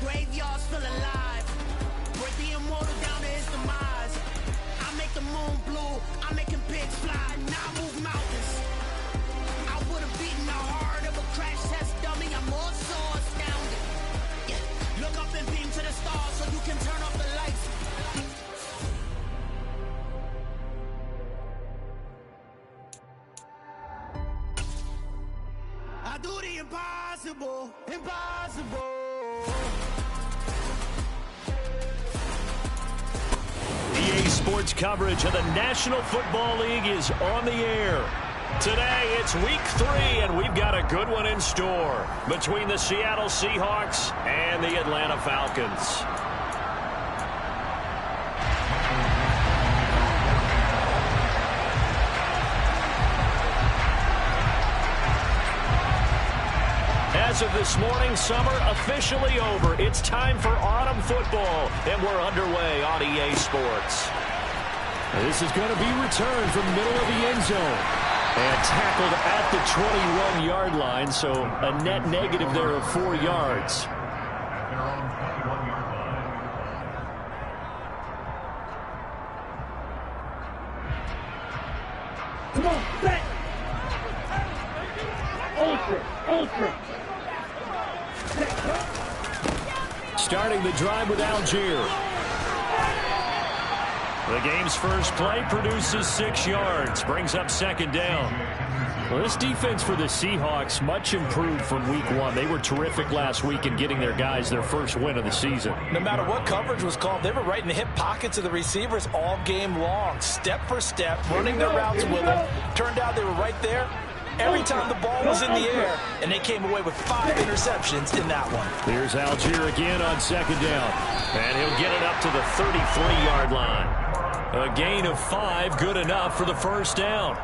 graveyard still alive. Break the immortal down to his demise. I make the moon blue, I make him pigs fly. Now I move mountains. I would have beaten the heart of a crash test dummy. I'm more so astounded. Yeah. Look up and beam to the stars so you can turn off the lights. I do the impossible, impossible. EA Sports coverage of the National Football League is on the air. Today, it's week 3, and we've got a good one in store between the Seattle Seahawks and the Atlanta Falcons. As of this morning, summer officially over. It's time for autumn football, and we're underway on EA Sports. This is going to be returned from the middle of the end zone. And tackled at the 21-yard line, so a net negative there of 4 yards. Come on, set! Ultra! Starting the drive with Algier. The game's first play produces 6 yards, brings up second down. Well, this defense for the Seahawks much improved from week 1. They were terrific last week in getting their guys their first win of the season. No matter what coverage was called, they were right in the hip pockets of the receivers all game long, step for step, running their routes with them. Turned out they were right there every time the ball was in the air, and they came away with 5 interceptions in that one. Here's Algier again on second down. And he'll get it up to the 33-yard line. A gain of 5, good enough for the first down.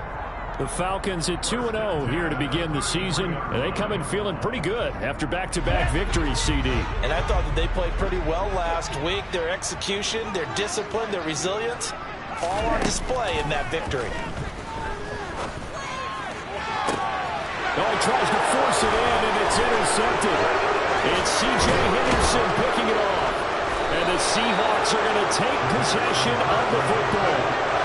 The Falcons at 2-0 here to begin the season, and they come in feeling pretty good after back-to-back victories, CD. And I thought that they played pretty well last week. Their execution, their discipline, their resilience, all on display in that victory. Oh, he tries to force it in, and it's intercepted. It's C.J. Henderson picking it off. And the Seahawks are going to take possession of the football.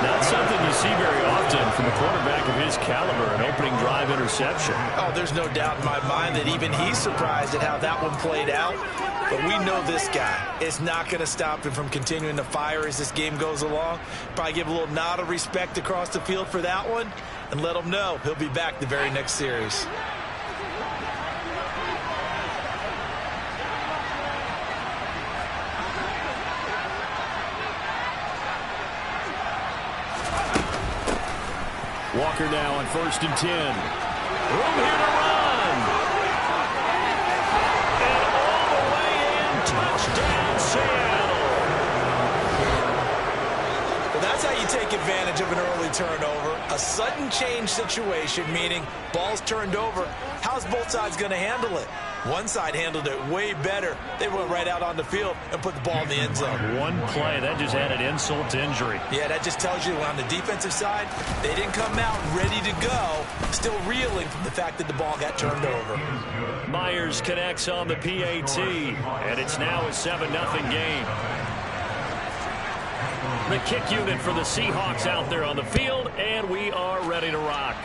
Not something you see very often from a quarterback of his caliber, an opening drive interception. Oh, there's no doubt in my mind that even he's surprised at how that one played out. But we know this guy is not going to stop him from continuing to fire as this game goes along. Probably give a little nod of respect across the field for that one and let him know he'll be back the very next series. Walker now on 1st and 10. Room here to run. And all the way in, touchdown Seattle. Well, that's how you take advantage of an early turnover. A sudden change situation, meaning ball's turned over. How's both sides going to handle it? One side handled it way better. They went right out on the field and put the ball in the end zone. One play, that just added insult to injury. Yeah, that just tells you on the defensive side, they didn't come out ready to go, still reeling from the fact that the ball got turned over. Myers connects on the PAT, and it's now a 7-0 game. The kick unit for the Seahawks out there on the field, and we are ready to rock.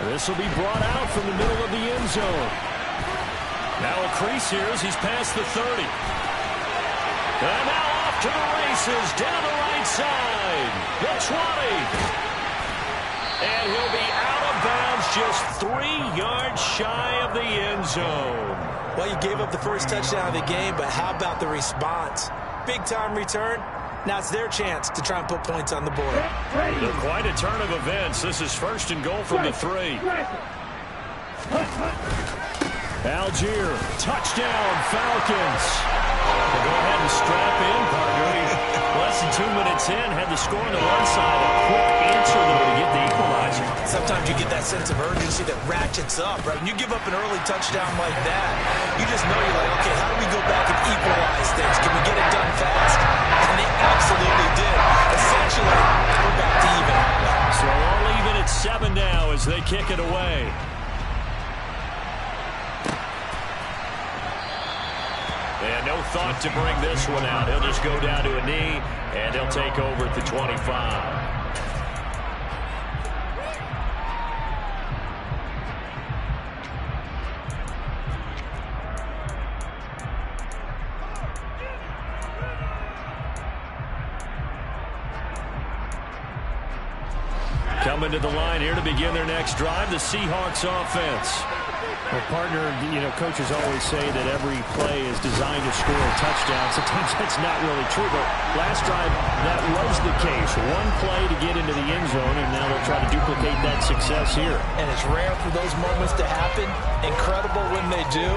This will be brought out from the middle of the end zone. Now a crease here as he's past the 30. And now off to the races down the right side. The 20. And he'll be out of bounds just 3 yards shy of the end zone. Well, you gave up the first touchdown of the game, but how about the response? Big-time return. Now it's their chance to try and put points on the board. Quite a turn of events. This is 1st and goal from the 3. Algier, touchdown, Falcons. Well, go ahead and strap in, partner. Less than 2 minutes in, had the score on the one side. A quick answer, though, to get the equalizer. Sometimes you get that sense of urgency that ratchets up, right? When you give up an early touchdown like that, you just know you're like, okay, how do we go back and equalize things? Can we get it done fast? And they absolutely did. Essentially, we're back to even. So all even at 7 now as they kick it away. And no thought to bring this one out. He'll just go down to a knee, and he'll take over at the 25. Coming to the line here to begin their next drive, the Seahawks offense. Well, partner, coaches always say that every play is designed to score a touchdown. Sometimes that's not really true, but last drive, that was the case. One play to get into the end zone, and now they'll try to duplicate that success here. And it's rare for those moments to happen. Incredible when they do.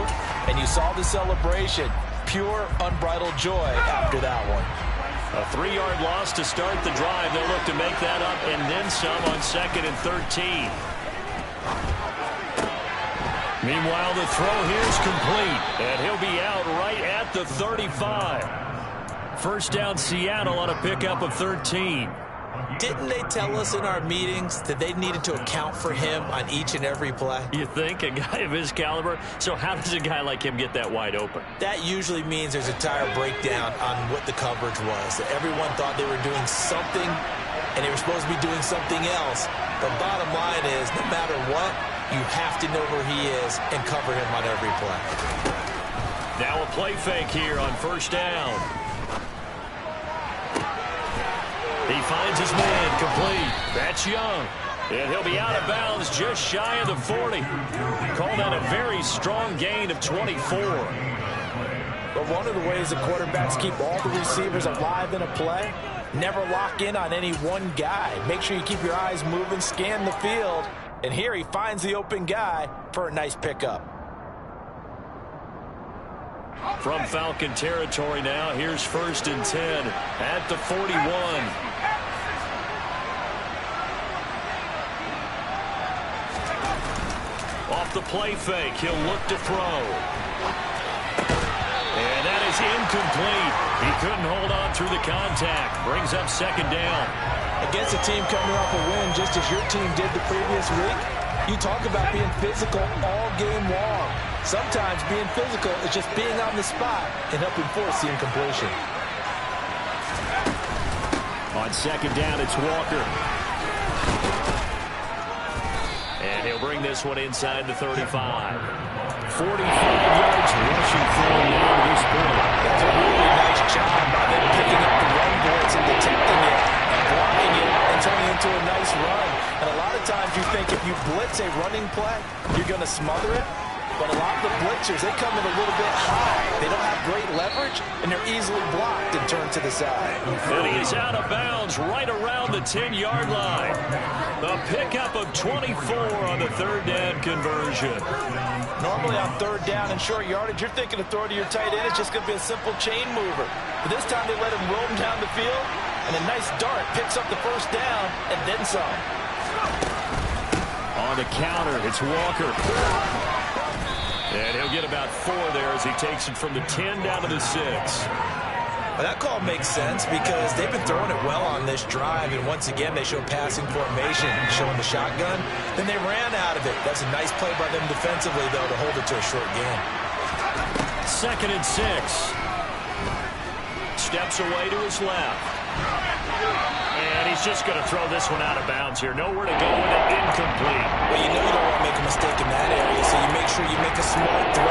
And you saw the celebration. Pure, unbridled joy after that one. A 3-yard loss to start the drive. They'll look to make that up and then some on 2nd and 13. Meanwhile, the throw here is complete, and he'll be out right at the 35. First down, Seattle on a pickup of 13. Didn't they tell us in our meetings that they needed to account for him on each and every play? You think? A guy of his caliber? So how does a guy like him get that wide open? That usually means there's a tire breakdown on what the coverage was. That everyone thought they were doing something, and they were supposed to be doing something else. But bottom line is, no matter what, you have to know where he is and cover him on every play. Now a play fake here on first down. He finds his man complete. That's Young. And he'll be out of bounds just shy of the 40. Call that a very strong gain of 24. But one of the ways the quarterbacks keep all the receivers alive in a play, never lock in on any one guy. Make sure you keep your eyes moving, scan the field. And here he finds the open guy for a nice pickup. From Falcon territory now, here's 1st and 10 at the 41. Off the play fake, he'll look to throw. And that is incomplete. He couldn't hold on through the contact. Brings up 2nd down. Against a team coming off a win just as your team did the previous week, you talk about being physical all game long. Sometimes being physical is just being on the spot and helping force the incompletion. On 2nd down, it's Walker. And he'll bring this one inside the 35. 45 yards rushing for him now at this point. That's a really nice job by them picking up the run blitz and detecting it, blocking it, and turning it into a nice run. And a lot of times you think if you blitz a running play, you're going to smother it. But a lot of the blitzers, they come in a little bit high. They don't have great leverage, and they're easily blocked and turned to the side. And he is out of bounds right around the 10-yard line. The pickup of 24 on the 3rd down conversion. Normally on 3rd down and short yardage, you're thinking to throw to your tight end. It's just going to be a simple chain mover. But this time they let him roam down the field, and a nice dart picks up the 1st down and then some. On the counter, it's Walker. And he'll get about 4 there as he takes it from the 10 down to the 6. Well, that call makes sense because they've been throwing it well on this drive, and once again they show passing formation, showing the shotgun. Then they ran out of it. That's a nice play by them defensively, though, to hold it to a short gain. 2nd and 6. Steps away to his left. And he's just going to throw this one out of bounds here. Nowhere to go with it. Incomplete. Well, you know you don't want to make a mistake in that area, so you make sure you make a smart throw.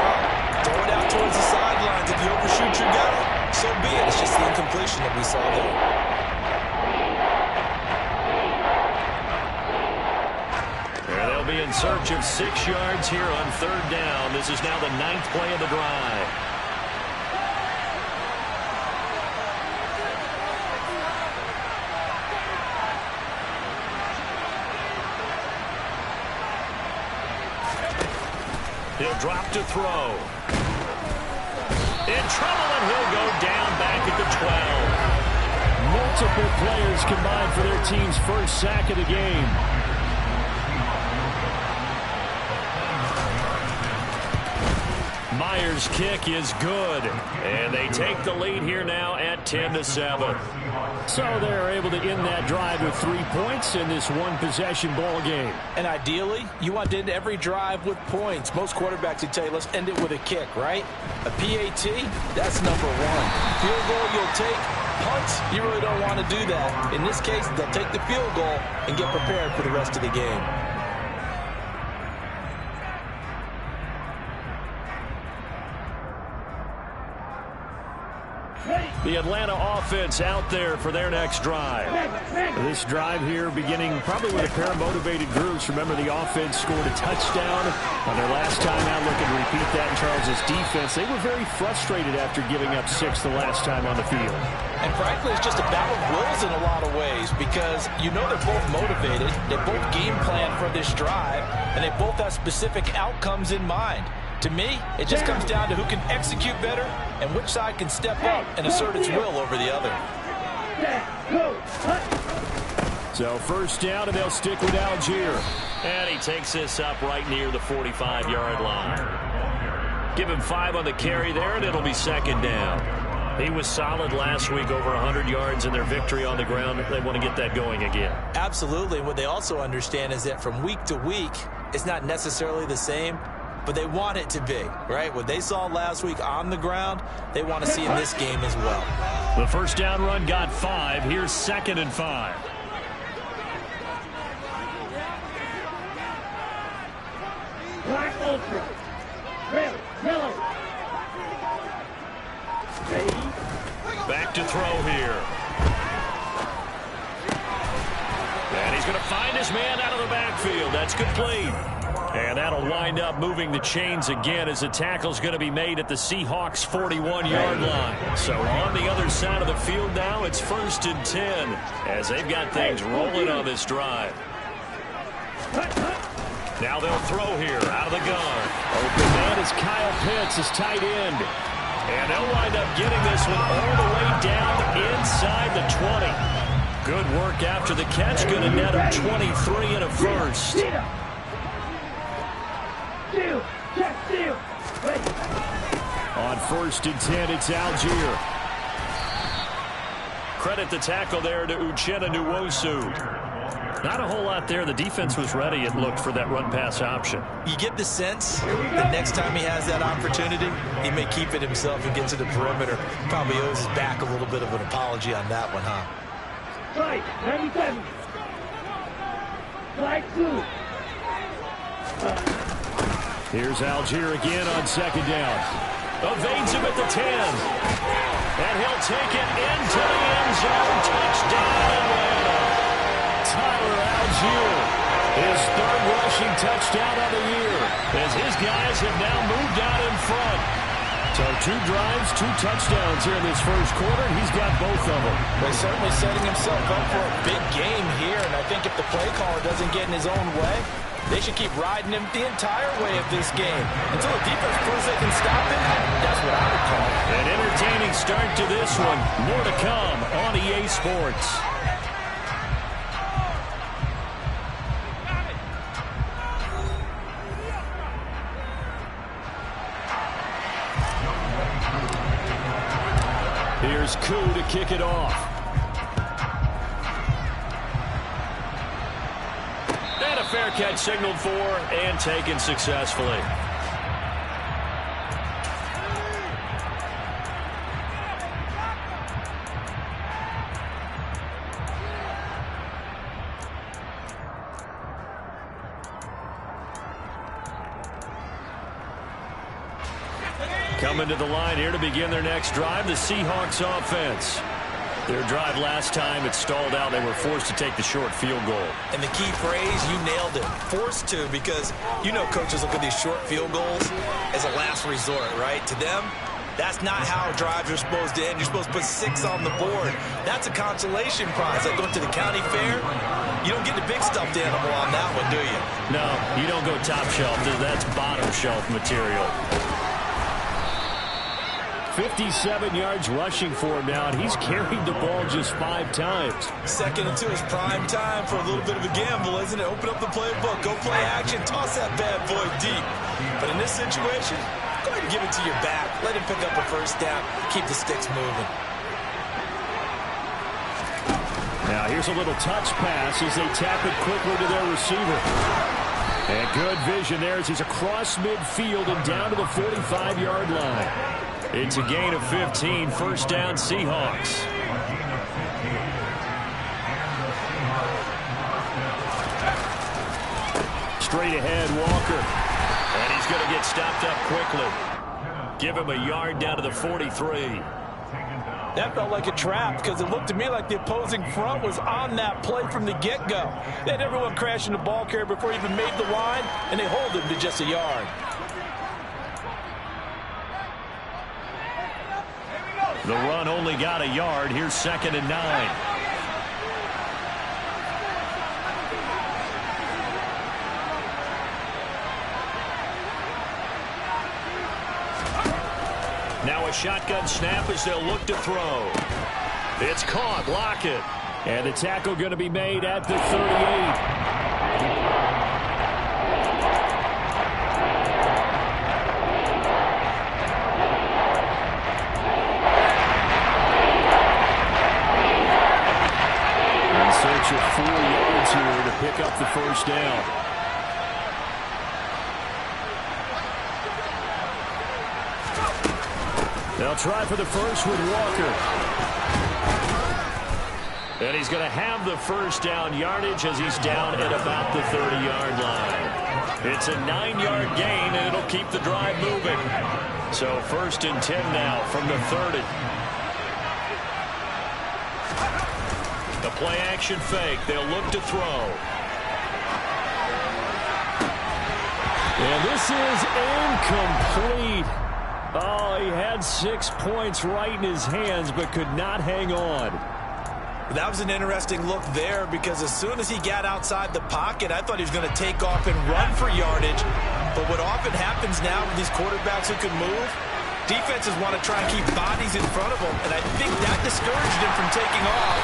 Throw it out towards the sidelines. If you overshoot your guy, so be it. It's just the incompletion that we saw there. They'll be in search of 6 yards here on 3rd down. This is now the 9th play of the drive. He'll drop to throw. In trouble, and he'll go down back at the 12. Multiple players combined for their team's first sack of the game. Meyer's kick is good. And they take the lead here now at 10-7. So they're able to end that drive with 3 points in this one-possession ball game. And ideally, you want to end every drive with points. Most quarterbacks would tell you, let's end it with a kick, right? A PAT, that's number one. Field goal you'll take. Punts, you really don't want to do that. In this case, they'll take the field goal and get prepared for the rest of the game. The Atlanta offense out there for their next drive. This drive here beginning probably with a pair of motivated groups. Remember, the offense scored a touchdown on their last time out. Looking to repeat that in Charles' defense. They were very frustrated after giving up 6 the last time on the field. And frankly, it's just a battle of wills in a lot of ways because you know they're both motivated. They both game plan for this drive, and they both have specific outcomes in mind. To me, it just comes down to who can execute better and which side can step up and assert its will over the other. So first down, and they'll stick with Algier. And he takes this up right near the 45-yard line. Give him 5 on the carry there, and it'll be second down. He was solid last week, over 100 yards in their victory on the ground. They want to get that going again. Absolutely. And what they also understand is that from week to week, it's not necessarily the same, but they want it to be, right? What they saw last week on the ground, they want to see in this game as well. The first down run got 5. Here's 2nd and 5. Black ultra. Red, yellow. Back to throw here. And he's going to find his man out of the backfield. That's complete. And that'll wind up moving the chains again as the tackle's going to be made at the Seahawks' 41-yard line. So on the other side of the field now, it's 1st and 10 as they've got things rolling on this drive. Now they'll throw here out of the gun. Open man is Kyle Pitts, his tight end. And they'll wind up getting this one all the way down inside the 20. Good work after the catch. Going to net up 23 and a first. On 1st and 10, it's Algier. Credit the tackle there to Uchenna Nwosu. Not a whole lot there. The defense was ready, it looked, for that run-pass option. You get the sense that next time he has that opportunity, he may keep it himself and get to the perimeter. Probably owes his back a little bit of an apology on that one, huh? Right, 97. Flag 2. Here's Algier again on 2nd down. Evades him at the 10. And he'll take it into the end zone. Touchdown, Atlanta. Tyler Algier, his 3rd rushing touchdown of the year, as his guys have now moved out in front. So 2 drives, 2 touchdowns here in this first quarter, and he's got both of them. Well, he's certainly setting himself up for a big game here, and I think if the play caller doesn't get in his own way, they should keep riding him the entire way of this game. Until the defense proves they can stop him, that's what I would call it. An entertaining start to this one. More to come on EA Sports. Here's Koo to kick it off. And a fair catch signaled for and taken successfully. Coming to the line here to begin their next drive, the Seahawks offense. Their drive last time, it stalled out. They were forced to take the short field goal. And the key phrase, you nailed it. Forced to, because you know coaches look at these short field goals as a last resort, right? To them, that's not how drives are supposed to end. You're supposed to put 6 on the board. That's a consolation prize. Like going to the county fair, you don't get the big stuffed animal on that one, do you? No, you don't go top shelf. That's bottom shelf material. 57 yards rushing for him now, and he's carried the ball just 5 times. 2nd and 2 is prime time for a little bit of a gamble, isn't it? Open up the playbook, go play action, toss that bad boy deep. But in this situation, go ahead and give it to your back. Let him pick up a first down. Keep the sticks moving. Now here's a little touch pass as they tap it quickly to their receiver. And good vision there as he's across midfield and down to the 45-yard line. It's a gain of 15, first down Seahawks. Straight ahead, Walker. And he's going to get stopped up quickly. Give him a yard down to the 43. That felt like a trap because it looked to me like the opposing front was on that play from the get-go. They had everyone crashing the ball carrier before he even made the line, and they hold him to just a yard. The run only got a yard. Here's 2nd and 9. Now a shotgun snap as they'll look to throw. It's caught. Lockett. And the tackle going to be made at the 38. Search of 4 yards here to pick up the first down. They'll try for the first with Walker. And he's going to have the first down yardage as he's down at about the 30-yard line. It's a 9-yard gain, and it'll keep the drive moving. So 1st and 10 now from the 30. The play-action fake. They'll look to throw. And this is incomplete. Oh, he had 6 points right in his hands, but could not hang on. That was an interesting look there because as soon as he got outside the pocket, I thought he was going to take off and run for yardage. But what often happens now with these quarterbacks who can move, defenses want to try and keep bodies in front of them, and I think that discouraged him from taking off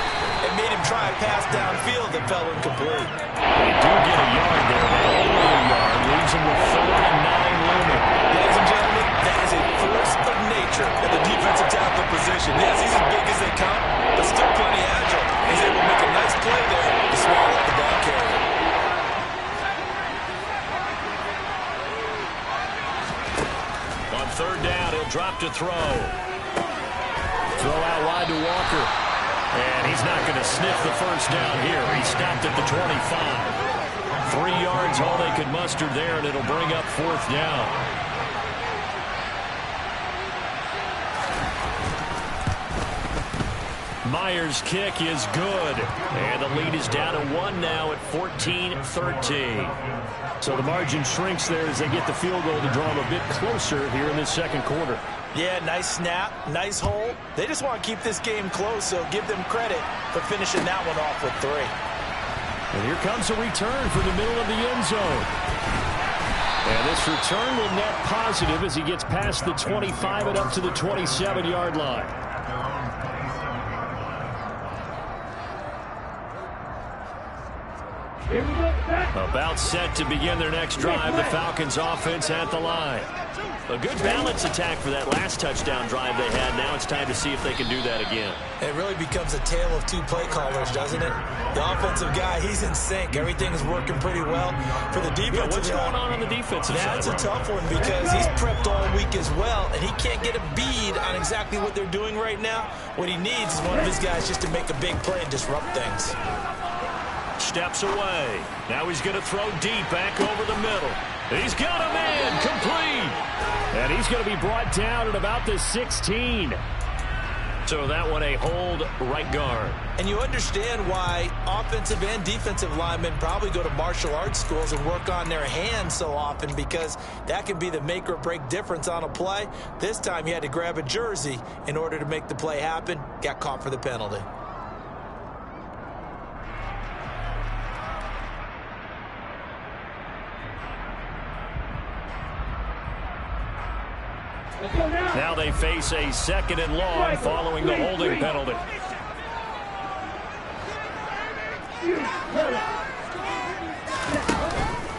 and made him try a pass downfield that fell incomplete. They do get a yard there, but only a yard. Leaves him with 3rd and 9 limit. Ladies and gentlemen, that is a force of nature at the defensive tackle position. Yes, he's as big as they come, but still plenty agile. He's able to make a nice play there to swallow up the ball carrier. On 3rd down, he'll drop to throw. Throw out wide to Walker. And he's not going to sniff the first down here. He stopped at the 25. 3 yards, all they could muster there, and it'll bring up 4th down. Myers' kick is good. And the lead is down to 1 now at 14-13. So the margin shrinks there as they get the field goal to draw them a bit closer here in this 2nd quarter. Yeah, nice snap, nice hole. They just want to keep this game close, so give them credit for finishing that one off with 3. And here comes a return from the middle of the end zone. And this return will net positive as he gets past the 25 and up to the 27-yard line. About set to begin their next drive, the Falcons offense at the line. A good balance attack for that last touchdown drive they had. Now it's time to see if they can do that again. It really becomes a tale of 2 play callers, doesn't it? The offensive guy, he's in sync. Everything is working pretty well. For the defensive guy, what's going on the defensive side? That's a tough one because he's prepped all week as well, and he can't get a bead on exactly what they're doing right now. What he needs is one of his guys just to make a big play and disrupt things. Steps away. Now he's going to throw deep back over the middle. He's got a man complete. And he's going to be brought down at about the 16. So that one a hold right guard. And you understand why offensive and defensive linemen probably go to martial arts schools and work on their hands so often, because that can be the make or break difference on a play. This time he had to grab a jersey in order to make the play happen. Got caught for the penalty. Now they face a 2nd and long following the holding penalty.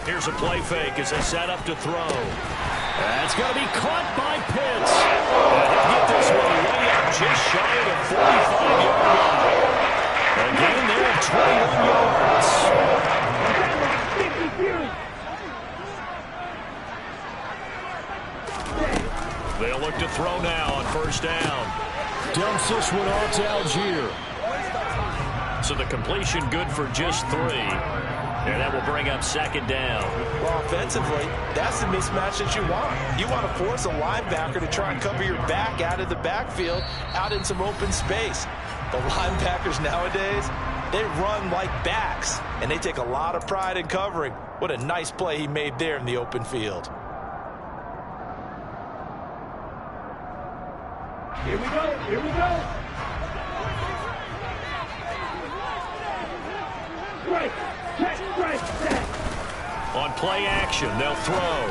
Here's a play fake as they set up to throw. That's going to be caught by They'll look to throw now on first down. Dumps this one off to Algier. So the completion good for just 3. And that will bring up second down. Well, offensively, that's the mismatch that you want. You want to force a linebacker to try and cover your back out of the backfield, out in some open space. The linebackers nowadays, they run like backs, and they take a lot of pride in covering. What a nice play he made there in the open field. Here we go. Here we go. Right. Right. On play action, they'll throw.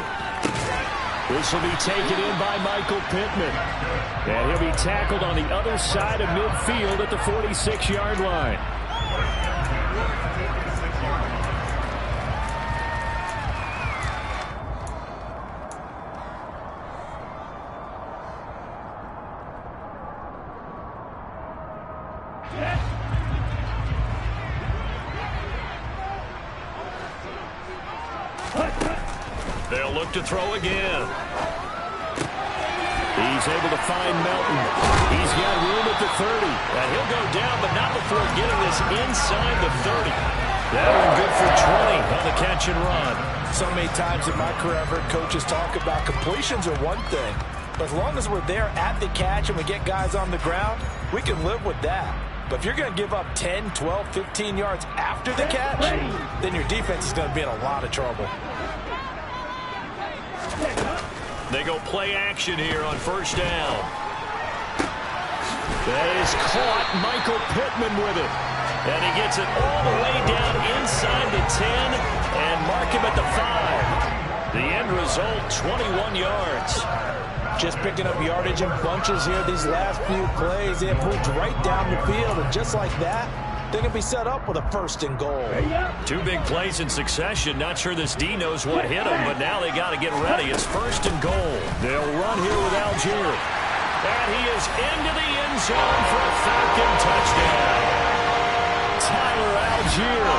This will be taken in by Michael Pittman. And he'll be tackled on the other side of midfield at the 46-yard line. They'll look to throw again. He's able to find Melton. He's got room at the 30. And he'll go down, but not before getting this inside the 30. That one good for 20 on the catch and run. So many times in my career, I've heard coaches talk about completions are one thing. But as long as we're there at the catch and we get guys on the ground, we can live with that. But if you're going to give up 10, 12, 15 yards after the catch, then your defense is going to be in a lot of trouble. They go play action here on first down. That is caught. Michael Pittman with it. And he gets it all the way down inside the 10 and mark him at the 5. The end result, 21 yards. Just picking up yardage in bunches here these last few plays. They have moved right down the field, and just like that, they're going to be set up with a first and goal. 2 big plays in succession. Not sure this D knows what hit him, but now they got to get ready. It's first and goal. They'll run here with Algier. And he is into the end zone for a Falcon touchdown. Tyler Algier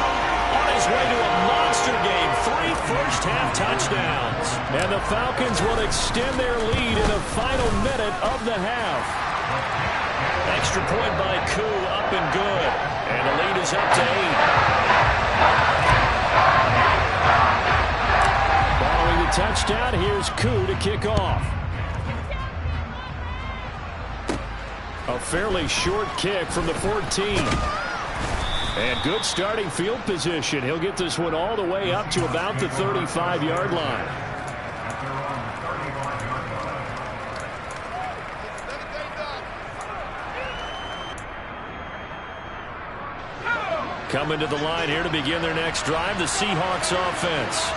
on his way to a monster game. 3 first-half touchdowns. And the Falcons will extend their lead in the final minute of the half. Extra point by Koo, up and good. And the lead is up to 8. Following the touchdown, here's Koo to kick off. A fairly short kick from the 14. And good starting field position. He'll get this one all the way up to about the 35-yard line. Coming to the line here to begin their next drive, the Seahawks offense.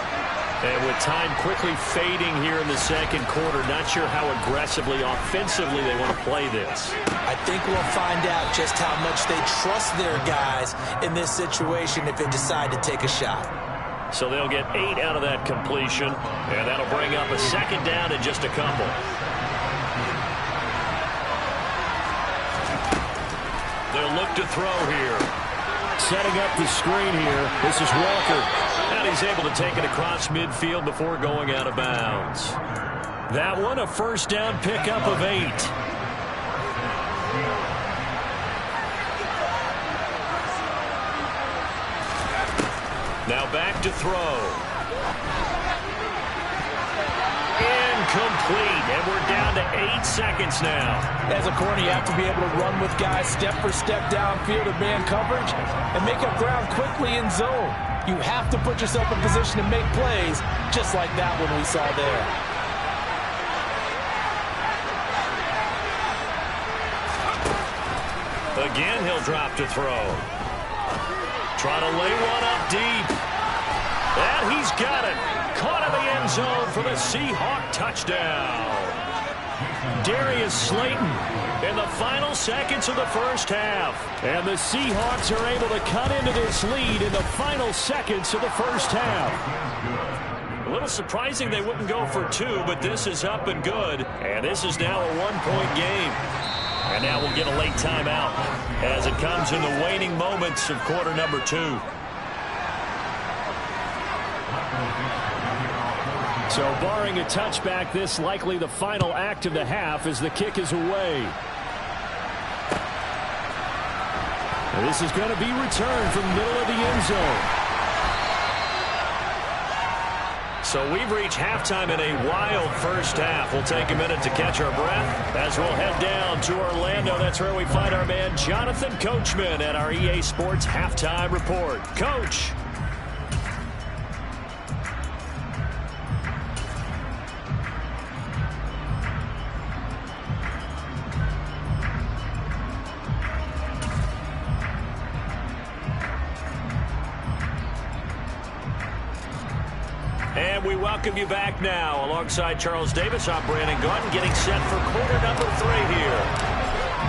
And with time quickly fading here in the second quarter, not sure how aggressively, offensively they want to play this. I think we'll find out just how much they trust their guys in this situation if they decide to take a shot. So they'll get 8 out of that completion, and that'll bring up a second down in just a couple. They'll look to throw here. Setting up the screen here. This is Walker. And he's able to take it across midfield before going out of bounds. That one, a first down pickup of 8. Now back to throw. Incomplete, and we're down to 8 seconds now. As a corner, you have to be able to run with guys step for step downfield of man coverage and make up ground quickly in zone. You have to put yourself in position to make plays, just like that one we saw there. Again, he'll drop to throw. Trying to lay one up deep. And he's got it. Caught in the end zone for the Seahawk touchdown. Darius Slayton in the final seconds of the first half. And the Seahawks are able to cut into this lead in the final seconds of the first half. A little surprising they wouldn't go for 2, but this is up and good. And this is now a 1-point game. And now we'll get a late timeout as it comes in the waning moments of quarter number 2. So barring a touchback, this likely the final act of the half as the kick is away. And this is going to be returned from the middle of the end zone. So we've reached halftime in a wild first half. We'll take a minute to catch our breath as we'll head down to Orlando. That's where we find our man Jonathan Coachman at our EA Sports Halftime Report. Coach. And we welcome you back now. Alongside Charles Davis, I'm Brandon Gaudin, getting set for quarter number 3 here.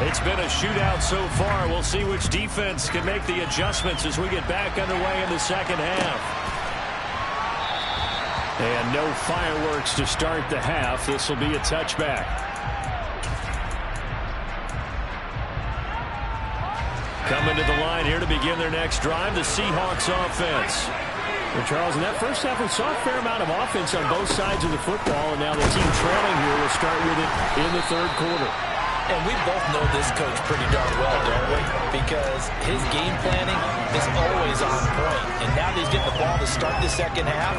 It's been a shootout so far. We'll see which defense can make the adjustments as we get back underway in the second half. And no fireworks to start the half. This will be a touchback. Coming to the line here to begin their next drive, the Seahawks offense. Well, Charles, in that first half, we saw a fair amount of offense on both sides of the football, and now the team trailing here will start with it in the third quarter. And we both know this coach pretty darn well, don't we? Because his game planning is always on point. And now that he's getting the ball to start the second half,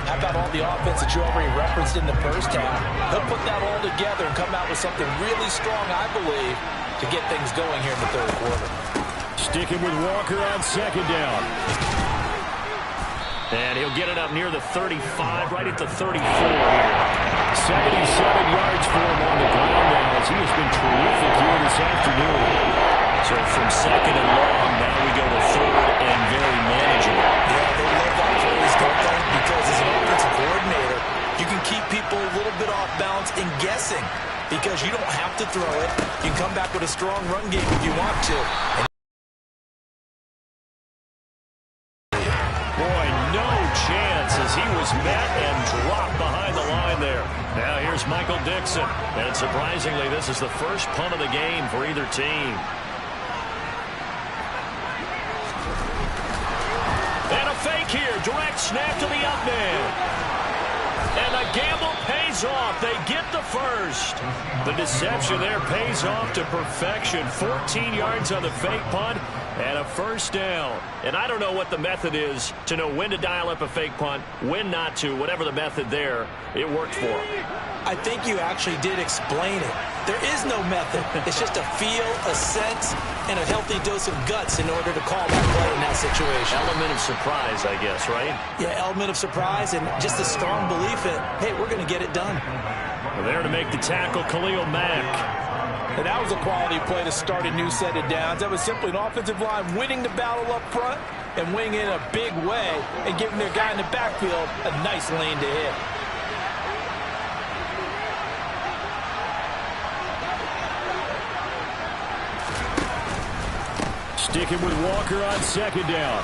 how about all the offense that you already referenced in the first half? He'll put that all together and come out with something really strong, I believe, to get things going here in the third quarter. Sticking with Walker on second down. And he'll get it up near the 35, right at the 34 here. 77 yards for him on the ground now, as he has been terrific here this afternoon. So from second and long, now we go to third and very manageable. Yeah, they love that phrase, don't they? Because as an offensive coordinator, you can keep people a little bit off balance and guessing. Because you don't have to throw it. You can come back with a strong run game if you want to. He was met and dropped behind the line there. Now here's Michael Dixon. And surprisingly, this is the first punt of the game for either team. And a fake here. Direct snap to the up man. And the gamble pays off. They get the first. The deception there pays off to perfection. 14 yards on the fake punt and a first down. And I don't know what the method is to know when to dial up a fake punt, when not to, whatever the method there, it worked for him. I think you actually did explain it. There is no method. It's just a feel, a sense, and a healthy dose of guts in order to call that play in that situation. Element of surprise, I guess, right? Yeah, element of surprise and just a strong belief that, hey, we're going to get it done. Well, there to make the tackle, Khalil Mack. And that was a quality play to start a new set of downs. That was simply an offensive line winning the battle up front and winning it in a big way and giving their guy in the backfield a nice lane to hit. Sticking with Walker on second down.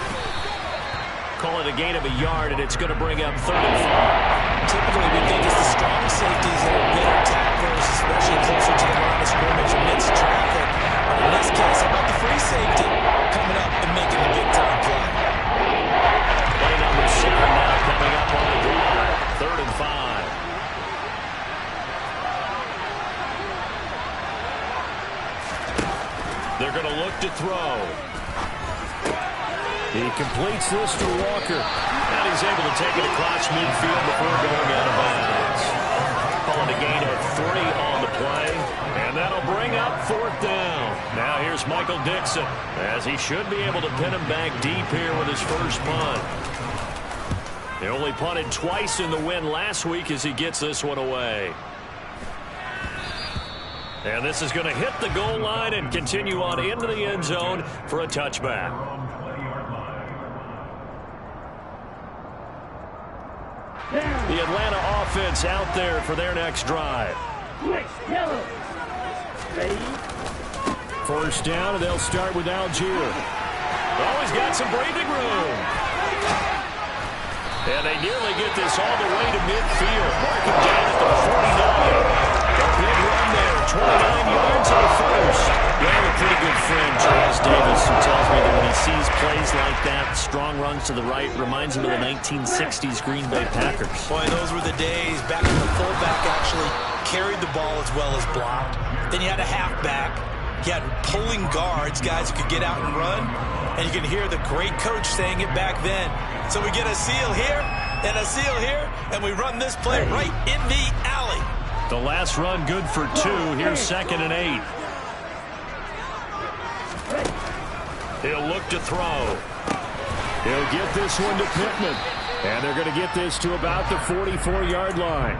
Call it a gain of a yard, and it's going to bring up 35. Typically, we think it's the strong safeties that are better tacklers, especially closer to the line of scrimmage amidst traffic. But in this case, how about the free safety coming up and making the big-time play? Play number 7 now coming up on the drive. 3rd and 5. They're going to look to throw. He completes this to Walker. And he's able to take it across midfield before going out of bounds. Calling a gain of 3 on the play. And that'll bring up 4th down. Now here's Michael Dixon, as he should be able to pin him back deep here with his first punt. He only punted twice in the win last week as he gets this one away. And this is going to hit the goal line and continue on into the end zone for a touchback. The Atlanta offense out there for their next drive. First down, and they'll start with Algier. Always got some breathing room. And they nearly get this all the way to midfield. Marking down at the 49. A big run there. 29 yards on the first. You have a pretty good friend, Charles Davis, who tells me that when he sees plays like that, strong runs to the right, reminds him of the 1960s Green Bay Packers. Boy, those were the days back when the fullback actually carried the ball as well as blocked. Then you had a halfback. You had pulling guards, guys who could get out and run. And you can hear the great coach saying it back then. So we get a seal here and a seal here, and we run this play right in the alley. The last run good for 2. Here's 2nd and 8. He'll look to throw. He'll get this one to Pittman. And they're going to get this to about the 44-yard line.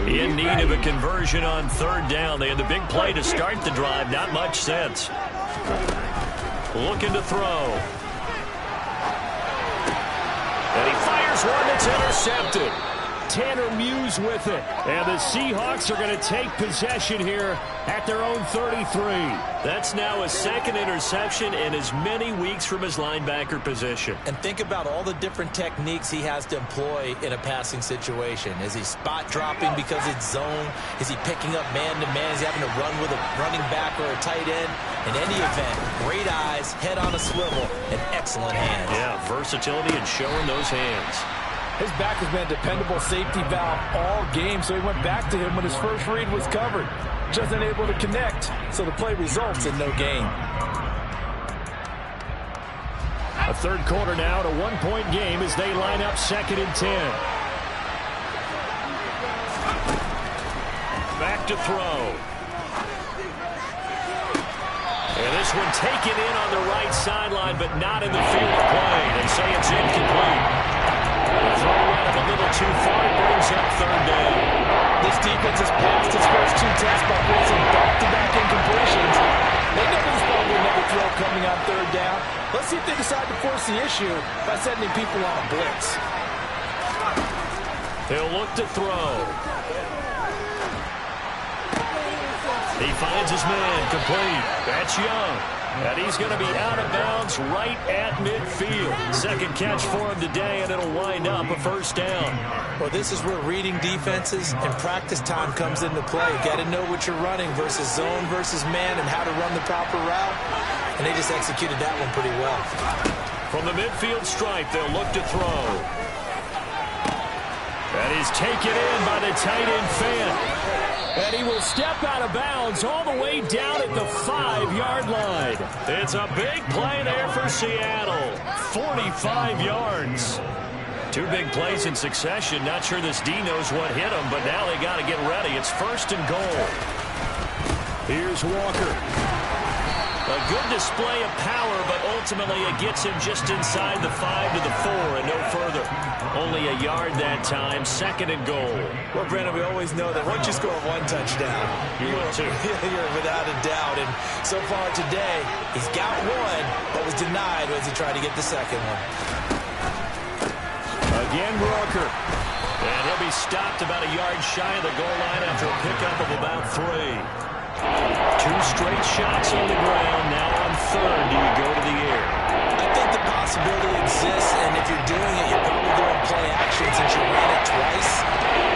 In need of a conversion on 3rd down. They had the big play to start the drive. Not much sense. Looking to throw. And he fires one that's intercepted. Tanner Muse with it. And the Seahawks are going to take possession here at their own 33. That's now his 2nd interception in as many weeks from his linebacker position. And think about all the different techniques he has to employ in a passing situation. Is he spot dropping because it's zone? Is he picking up man-to-man? Is he having to run with a running back or a tight end? In any event, great eyes, head on a swivel, and excellent hands. Yeah, versatility and showing those hands. His back has been a dependable safety valve all game, so he went back to him when his first read was covered. Just unable to connect, so the play results in no gain. A 3rd quarter now at a 1-point game as they line up 2nd and 10. Back to throw. And this one taken in on the right sideline, but not in the field of play. They say it's incomplete. The throw ran up a little too far, brings up 3rd down. This defense has passed its first 2 tests by forcing back-to-back incompletions. They know this ball will never throw coming on 3rd down. Let's see if they decide to force the issue by sending people on a blitz. He'll look to throw. He finds his man, complete. That's Young. And he's going to be out of bounds right at midfield. 2nd catch for him today, and it'll wind up a 1st down. Well, this is where reading defenses and practice time comes into play. You got to know what you're running versus zone versus man and how to run the proper route. And they just executed that one pretty well. From the midfield stripe, they'll look to throw. That is taken in by the tight end Fant. And he will step out of bounds all the way down at the 5-yard line. It's a big play there for Seattle. 45 yards. 2 big plays in succession. Not sure this D knows what hit him, but now they got to get ready. It's 1st and goal. Here's Walker. A good display of power, but ultimately it gets him just inside the 5 to the 4 and no further. Only a yard that time, 2nd and goal. Well, Brandon, we always know that once you score 1 touchdown, you're without a doubt. And so far today, he's got 1, but was denied as he tried to get the 2nd one. Again, Walker. And he'll be stopped about a yard shy of the goal line after a pickup of about 3. 2 straight shots on the ground. Now on 3rd, do you go to the air? I think the possibility exists, and if you're doing it, you're probably going play action since you ran it twice.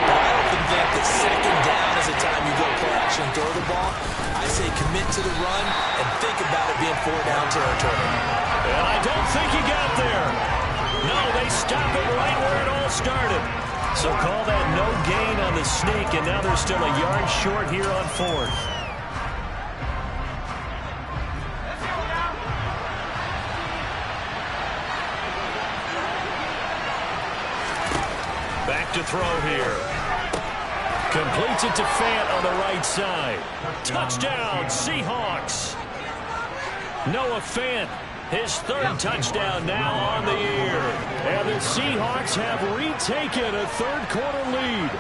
But I often think that 2nd down is the time you go play action and throw the ball. I say commit to the run and think about it being 4-down territory. And I don't think he got there. No, they stop it right where it all started. So call that no gain on the sneak, and now they're still a yard short here on 4th. Back to throw here. Completes it to Fant on the right side. Touchdown, Seahawks. Noah Fant, his 3rd touchdown now on the year. And the Seahawks have retaken a 3rd quarter lead.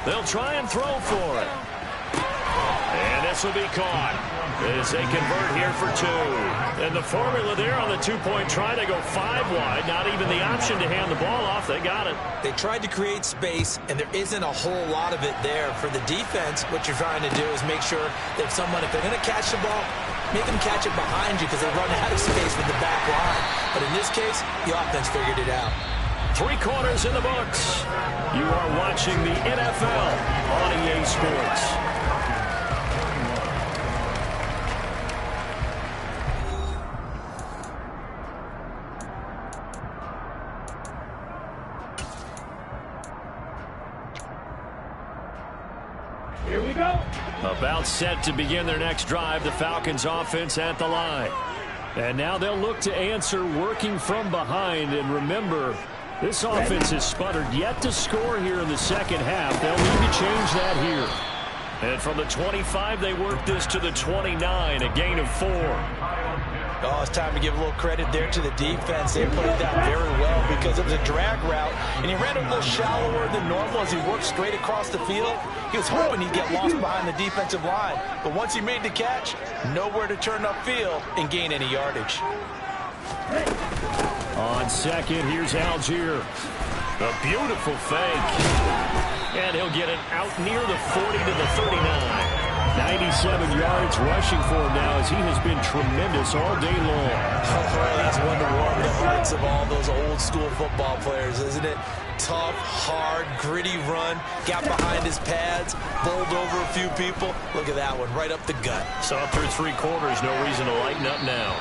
They'll try and throw for it. And this will be caught as they convert here for 2. And the formula there on the two-point try, they go 5 wide. Not even the option to hand the ball off. They got it. They tried to create space, and there isn't a whole lot of it there. For the defense, what you're trying to do is make sure that if they're going to catch the ball, make them catch it behind you because they run out of space with the back line. But in this case, the offense figured it out. 3 quarters in the books. You are watching the NFL on EA Sports. Here we go. About set to begin their next drive, the Falcons offense at the line. And now they'll look to answer working from behind. And remember, this offense has sputtered yet to score here in the second half. They'll need to change that here. And from the 25, they work this to the 29, a gain of 4. Oh, it's time to give a little credit there to the defense. They put it down very well because it was a drag route, and he ran it a little shallower than normal as he worked straight across the field. He was hoping he'd get lost behind the defensive line, but once he made the catch, nowhere to turn upfield and gain any yardage. On second, here's Algier. A beautiful fake. And he'll get it out near the 40 to the 39. 97 yards rushing for him now as he has been tremendous all day long. Oh, that's one to warm the hearts of all those old school football players, isn't it? Tough, hard, gritty run, got behind his pads, bowled over a few people. Look at that one, right up the gut. Saw through 3 quarters, no reason to lighten up now.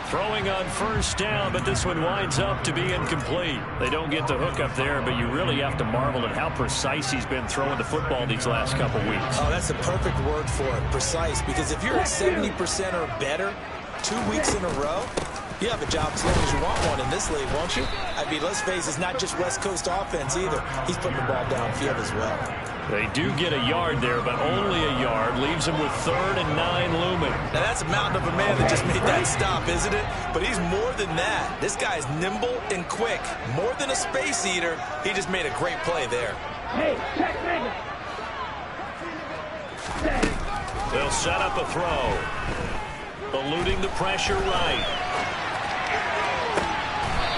Throwing on first down, but this one winds up to be incomplete. They don't get the hook up there, but you really have to marvel at how precise he's been throwing the football these last couple weeks. Oh, that's the perfect word for it, precise, because if you're at 70% or better 2 weeks in a row, you have a job as long as you want one in this league, won't you? I mean, let's face it, it's not just West Coast offense either. He's putting the ball downfield as well. They do get a yard there, but only a yard. Leaves him with 3rd and 9 looming. Now, that's a mountain of a man that just made that stop, isn't it? But he's more than that. This guy's nimble and quick. More than a space eater, he just made a great play there. Hey, check me. They'll set up a throw. Eluding the pressure right.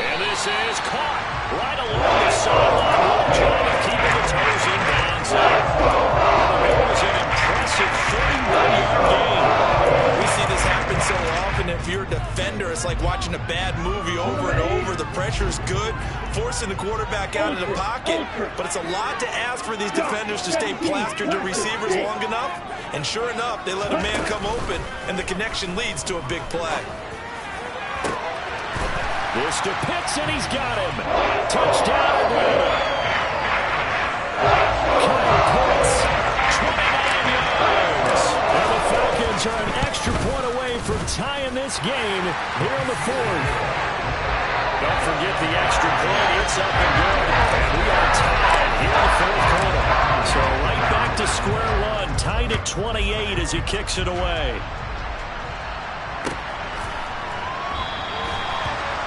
And this is caught right along the sideline. Good job of keeping the toes in bounds. It was an impressive 31-yard gain. We see this happen so often. If you're a defender, it's like watching a bad movie over and over. The pressure is good, forcing the quarterback out of the pocket. But it's a lot to ask for these defenders to stay plastered to receivers long enough. And sure enough, they let a man come open, and the connection leads to a big play. This to Pitts, and he's got him. Touchdown, Atlanta. Kyle Pitts, 29 yards. And the Falcons are an extra point away from tying this game here in the 4th. Don't forget the extra point. It's up and good. And we are tied here in the 4th quarter. So right back to square one, tied at 28 as he kicks it away.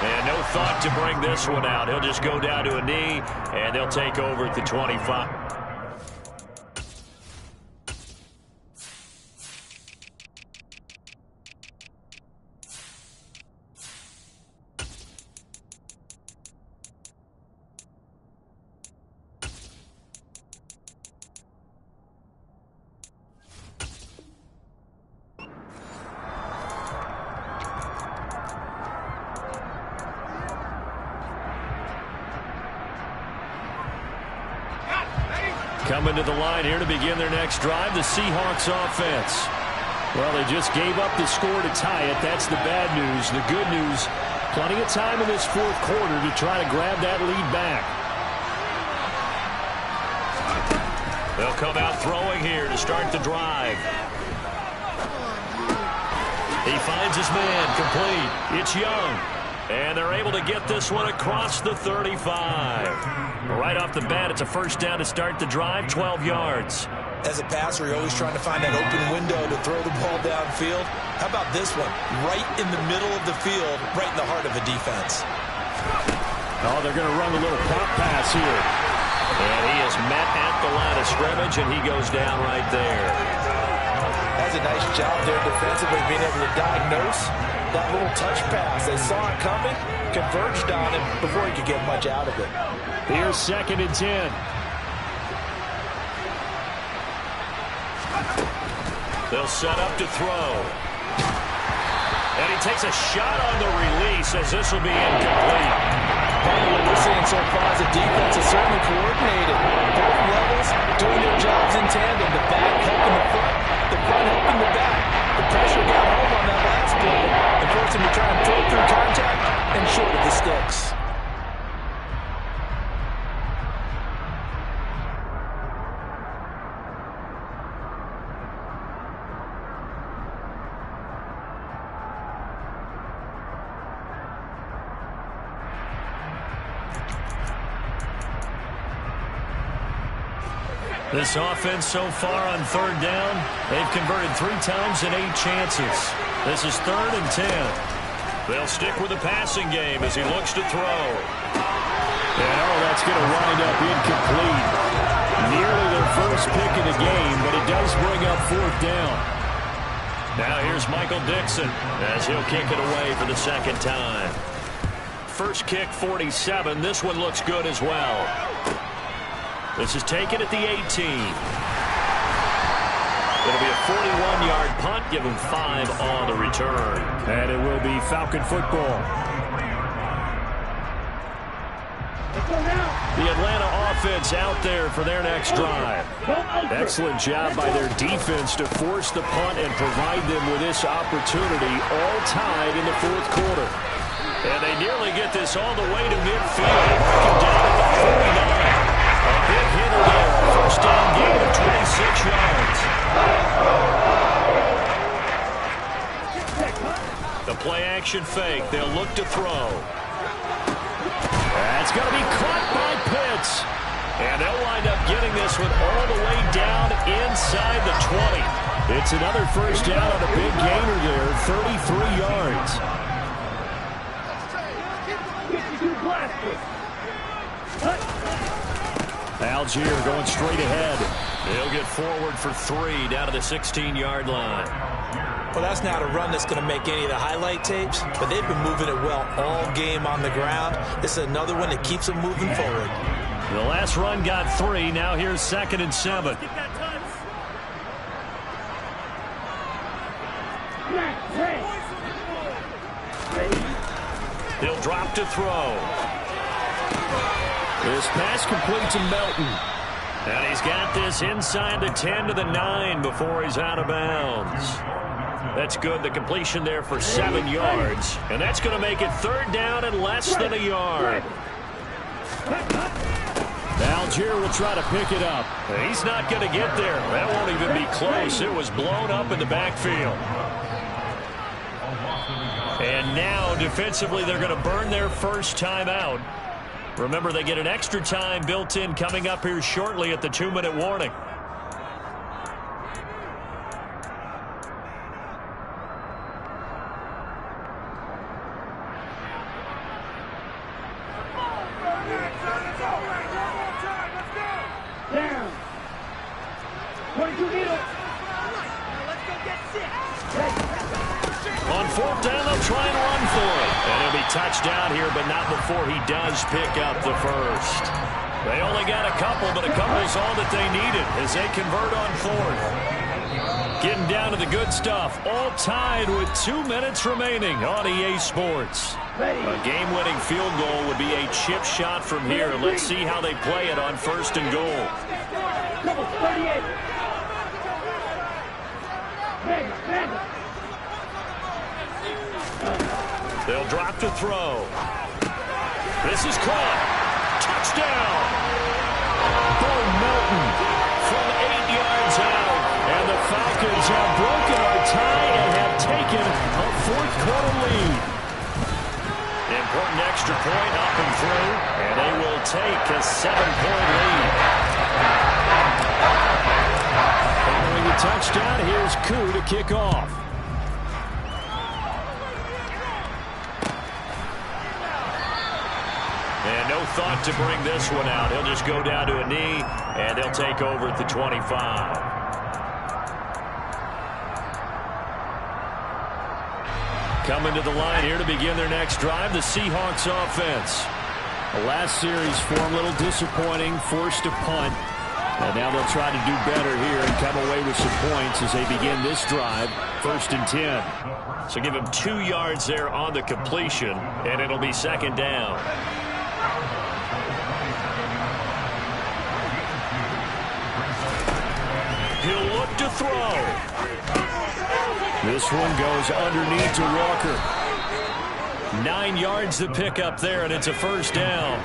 And no thought to bring this one out. He'll just go down to a knee, and they'll take over at the 25. Coming to the line here to begin their next drive, the Seahawks offense. Well, they just gave up the score to tie it. That's the bad news. The good news, plenty of time in this 4th quarter to try to grab that lead back. They'll come out throwing here to start the drive. He finds his man, complete. It's Young. And they're able to get this one across the 35. Right off the bat, it's a first down to start the drive, 12 yards. As a passer, you're always trying to find that open window to throw the ball downfield. How about this one? Right in the middle of the field, right in the heart of a defense. Oh, they're going to run a little pop pass here. And he is met at the line of scrimmage, and he goes down right there. Has a nice job there defensively, being able to diagnose that little touch pass. They saw it coming, converged on him before he could get much out of it. Here's 2nd and 10. They'll set up to throw. And he takes a shot on the release as this will be incomplete. What we're seeing so far is the defense is certainly coordinated. Both levels doing their jobs in tandem. The back helping the front helping the back. The pressure got home on that last play and forced him to try and throw through contact and short of the sticks. This offense so far on 3rd down, they've converted 3 times in 8 chances. This is 3rd and 10. They'll stick with the passing game as he looks to throw. And that's going to wind up incomplete. Nearly their first pick of the game, but it does bring up 4th down. Now here's Michael Dixon as he'll kick it away for the 2nd time. First kick, 47. This one looks good as well. This is taken at the 18. It'll be a 41-yard punt, give him 5 on the return. And it will be Falcon football. The Atlanta offense out there for their next drive. Excellent job by their defense to force the punt and provide them with this opportunity, all tied in the 4th quarter. And they nearly get this all the way to midfield. Marking down at the 49. A big hitter there. First down gain of 26 yards. The play-action fake. They'll look to throw. That's going to be caught by Pitts. And they'll wind up getting this one all the way down inside the 20. It's another first down on a big gainer there, 33 yards. Algier going straight ahead. They'll get forward for 3 down to the 16-yard line. Well, that's not a run that's going to make any of the highlight tapes, but they've been moving it well all game on the ground. This is another one that keeps them moving forward. The last run got 3. Now here's 2nd and 7. He'll drop to throw. This pass complete to Melton. And he's got this inside the 10 to the 9 before he's out of bounds. That's good. The completion there for 7 yards. And that's going to make it 3rd down and less than a yard. Algier will try to pick it up. He's not going to get there. That won't even be close. It was blown up in the backfield. And now, defensively, they're going to burn their first time out. Remember, they get an extra time built in coming up here shortly at the 2-minute warning. Down. 22 meters. On 4th down, they'll try and run for it. And he'll be touched down here, but not before he does pick up the first. They only got a couple, but a couple's all that they needed as they convert on 4th. Getting down to the good stuff. All tied with 2 minutes remaining on EA Sports. A game-winning field goal would be a chip shot from here. Let's see how they play it on 1st and goal. 38. They'll drop to throw. This is caught. Touchdown. Bo Melton From 8 yards out. and the Falcons have broken our tie and have taken a 4th quarter lead. Important extra point up and through, and they will take a 7-point lead. Following the touchdown, here's Koo to kick off. And no thought to bring this one out. He'll just go down to a knee, and they'll take over at the 25. Coming to the line here to begin their next drive, the Seahawks offense. The last series for them, a little disappointing, forced to punt. And now they'll try to do better here and come away with some points as they begin this drive, 1st and 10. So give him 2 yards there on the completion, and it'll be 2nd down. He'll look to throw. This one goes underneath to Walker. 9 yards to pick up there, and it's a 1st down.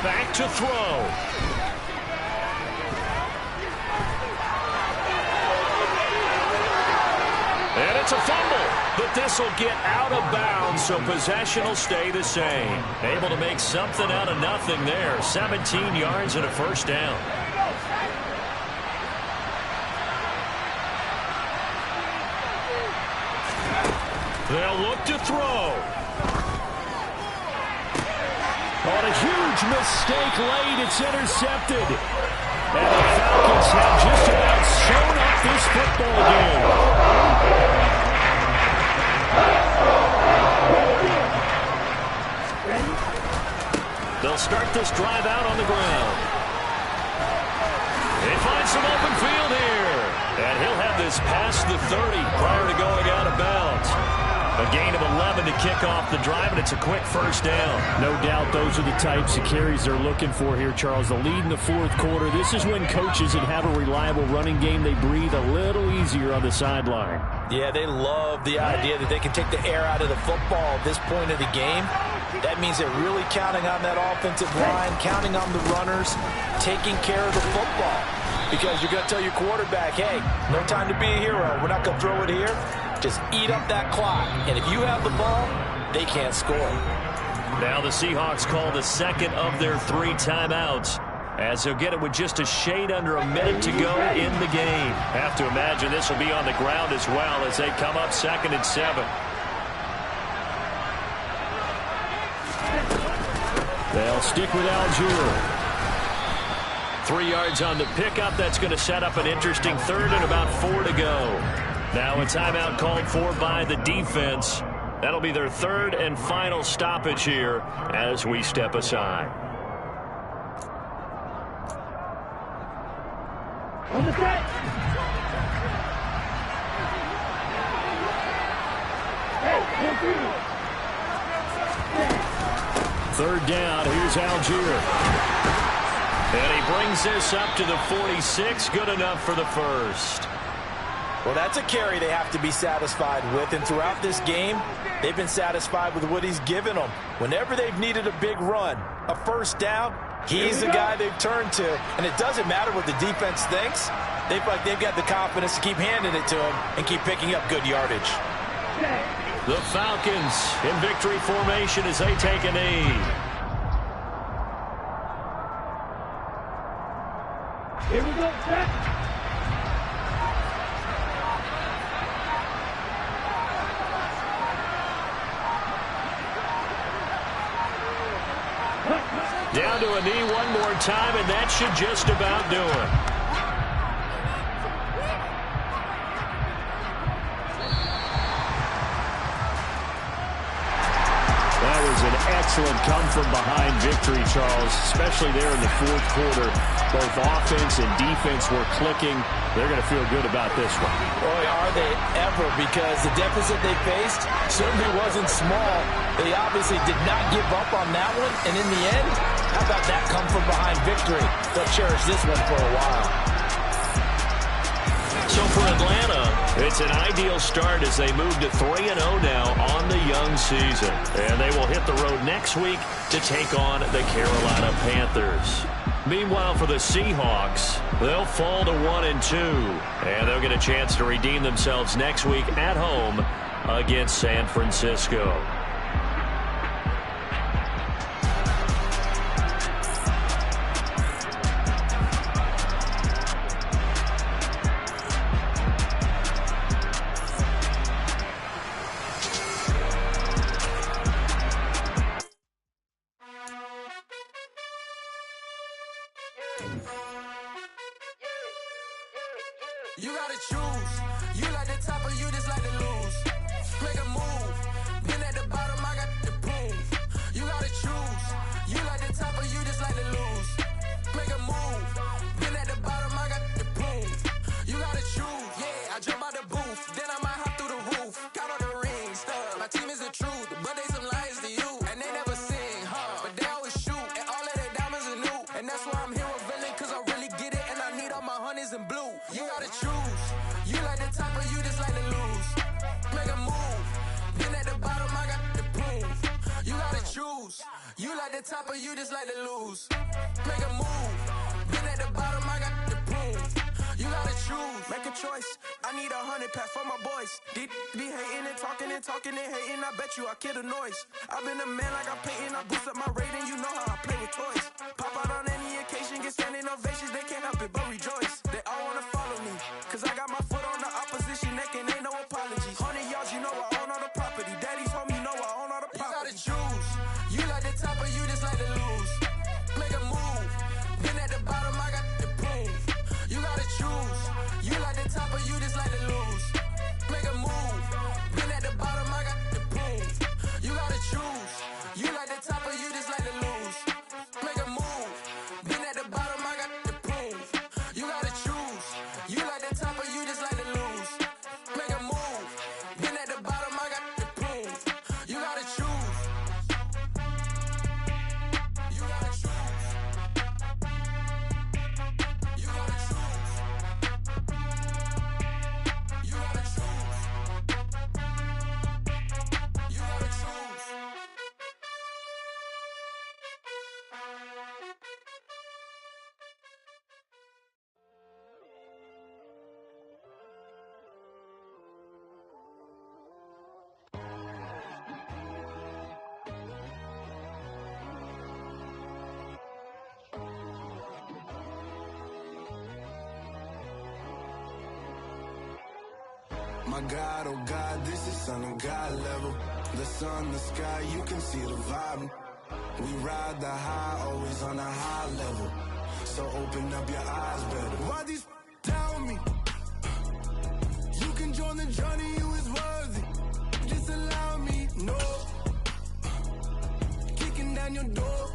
Back to throw. And it's a fumble, but this will get out of bounds, so possession will stay the same. Able to make something out of nothing there. 17 yards and a 1st down. They'll look to throw. On a huge mistake late, it's intercepted. And the Falcons have just about sewn up this football game. They'll start this drive out on the ground. They find some open field here. And he'll have this past the 30 prior to going out of bounds. A gain of 11 to kick off the drive, and it's a quick 1st down. No doubt those are the types of carries they're looking for here, Charles. The lead in the 4th quarter. This is when coaches that have a reliable running game, they breathe a little easier on the sideline. Yeah, they love the idea that they can take the air out of the football at this point of the game. That means they're really counting on that offensive line, counting on the runners, taking care of the football. Because you're going to tell your quarterback, hey, no time to be a hero. We're not going to throw it here. Just eat up that clock. And if you have the ball, they can't score. Now the Seahawks call the 2nd of their 3 timeouts, as they'll get it with just a shade under a minute to go in the game. Have to imagine this will be on the ground as well as they come up 2nd and 7. They'll stick with Algier. 3 yards on the pickup. That's going to set up an interesting 3rd and about 4 to go. Now a timeout called for by the defense. That'll be their 3rd and final stoppage here as we step aside. On the set. Hey, 3rd down. Here's Algier. And he brings this up to the 46. Good enough for the 1st. Well, that's a carry they have to be satisfied with. And throughout this game, they've been satisfied with what he's given them. Whenever they've needed a big run, a 1st down, he's the guy they've turned to. And it doesn't matter what the defense thinks. They've got the confidence to keep handing it to him and keep picking up good yardage. The Falcons in victory formation as they take a knee. Here we go, set. Down to a knee one more time, and that should just about do it. That was an excellent come-from-behind victory, Charles, especially there in the 4th quarter. Both offense and defense were clicking. They're going to feel good about this one. Boy, are they ever, because the deficit they faced certainly wasn't small. They obviously did not give up on that one, and in the end, how about that come-from-behind victory? They'll cherish this one for a while. So for Atlanta, it's an ideal start as they move to 3-0 now on the young season. And they will hit the road next week to take on the Carolina Panthers. Meanwhile, for the Seahawks, they'll fall to 1-2. And they'll get a chance to redeem themselves next week at home against San Francisco. You gotta choose. You like the top or you just like to lose. Make a move. Been at the bottom, I got the proof. You gotta choose. You like the top or you just like to lose. Make a move. Been at the bottom, I got the proof. You gotta choose. Yeah, I jump out the booth. Then I might hop through the roof. Count on the rings, stuff. My team is the truth, but they some liars to you. And they never sing, but they always shoot. And all of their diamonds are new. And that's why I'm here with villain, cause I really get it. And I need all my honeys in blue. You gotta choose. You like the top or you just like to lose. Make a move. Been at the bottom, I got the proof. You gotta choose. You like the top or you just like to lose. Make a move. Been at the bottom, I got the proof. You gotta choose. Make a choice. I need 100 pack for my boys. Be hating and talking and talking and hating. I bet you I kill the noise. I've been a man like I'm Peyton. I boost up my rating. You know how I play with toys. Pop out on any occasion, get standing ovations. They can't help it but rejoice. They all wanna follow me, cause I got my foot on the opposition neck and ain't no apologies. 100 yards, you know I own all the property. Daddy's home, you know I own all the property. You gotta choose. You like the top or you just like to lose. Make a move. Been at the bottom, I got the proof. You gotta choose. You like the top or you just like to lose. Make a move. Been at the bottom, I got the proof. You gotta choose. You like the top or you just like to lose. Make a move. Been at the bottom, I got the proof. You gotta choose. You like the top or you just like to lose. Make a move. Been at the bottom, I got the proof. You gotta choose. You gotta choose. You gotta choose. You gotta choose. You gotta choose. My God, oh God, this is Son of God level. The sun, the sky, you can see the vibe. We ride the high, always on a high level. So open up your eyes better. Why these tell me? You can join the journey, you is worthy. Just allow me, no. Kicking down your door.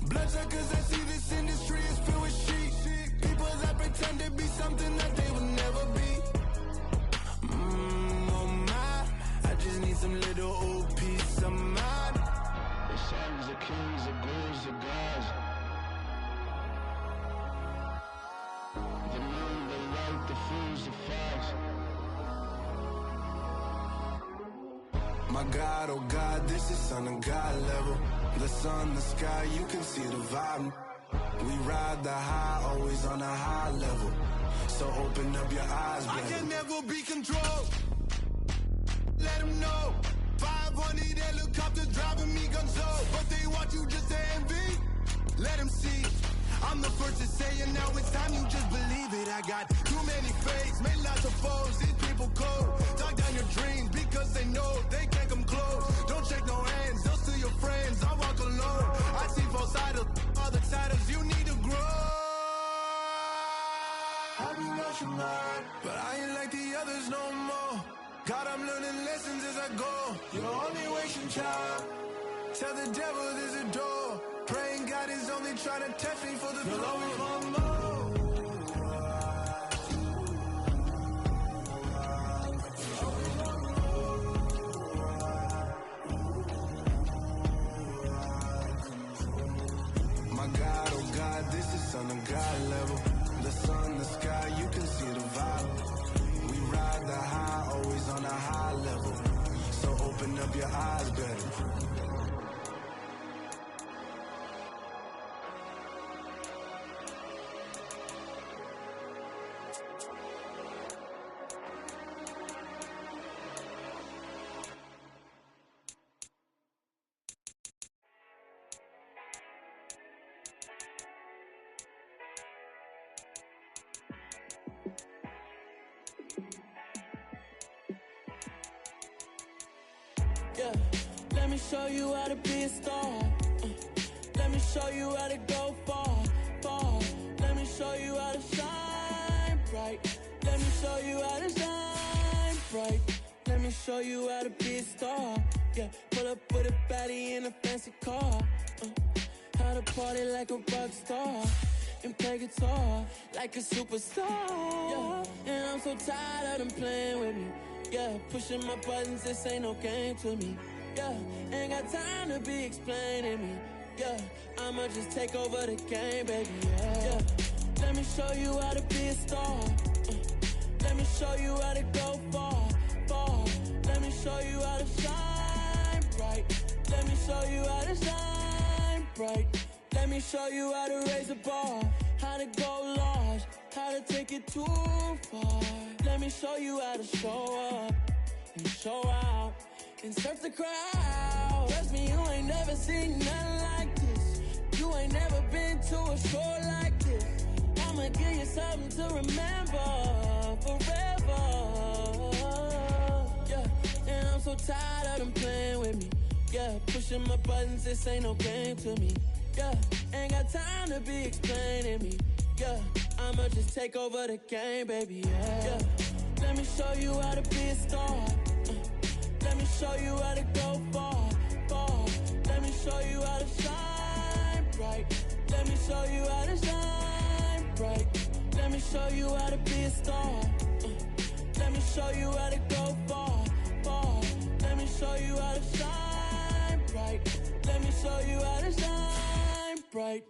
Bloodshot cause I see this industry is filled with sheep. People that pretend to be something that they will never be. Oh my, I just need some little old peace of mind. The sons of kings, the gurus, the gods. The moon, the light, the fools, the facts. My God, oh God, this is Son of God level. The sun, the sky, you can see the vibe. We ride the high, always on a high level. So open up your eyes, baby. I can never be controlled. Let them know. 500 helicopters driving me gonzo. But they want you just to envy. Let them see. I'm the first to say it, now it's time you just believe it. I got too many fakes, made lots of foes. These people cold. Talk down your dreams because they know they can't come close. Don't shake no hands, they'll steal your friends. I walk alone. I see false idols, other titles. You need to grow. I be rushing hard, but I ain't like the others no more. God, I'm learning lessons as I go. You're only wasting time. Tell the devil there's a door. Praying God is only trying to test me for the throne. You'll always want more. My God, oh God, this is Son of God level. The sun, the sky, you can see the vibe. We ride the high, always on a high level. So open up your eyes, better. Yeah, let me show you how to be a star. Let me show you how to go far, far. Let me show you how to shine. Let me show you how to shine bright. Let me show you how to be a star. Yeah, pull up with a baddie in a fancy car. How to party like a rock star and play guitar like a superstar. Yeah, and I'm so tired of them playing with me. Yeah, pushing my buttons, this ain't no game to me. Yeah, ain't got time to be explaining me. Yeah, I'ma just take over the game, baby. Yeah, let me show you how to be a star. Let me show you how to go far, far. Let me show you how to shine bright. Let me show you how to shine bright. Let me show you how to raise the bar, how to go large, how to take it too far. Let me show you how to show up and show out and surf the crowd. Trust me, you ain't never seen nothing like this. You ain't never been to a show like this. I'ma give you something to remember forever. Yeah, and I'm so tired of them playing with me. Yeah, pushing my buttons, this ain't no game to me. Yeah, ain't got time to be explaining me. Yeah, I'ma just take over the game, baby. Yeah, let me show you how to be a star. Let me show you how to go far, far. Let me show you how to shine bright. Let me show you how to shine bright. Let me show you how to be a star. Let me show you how to go far, far. Let me show you how to shine bright. Let me show you how to shine bright.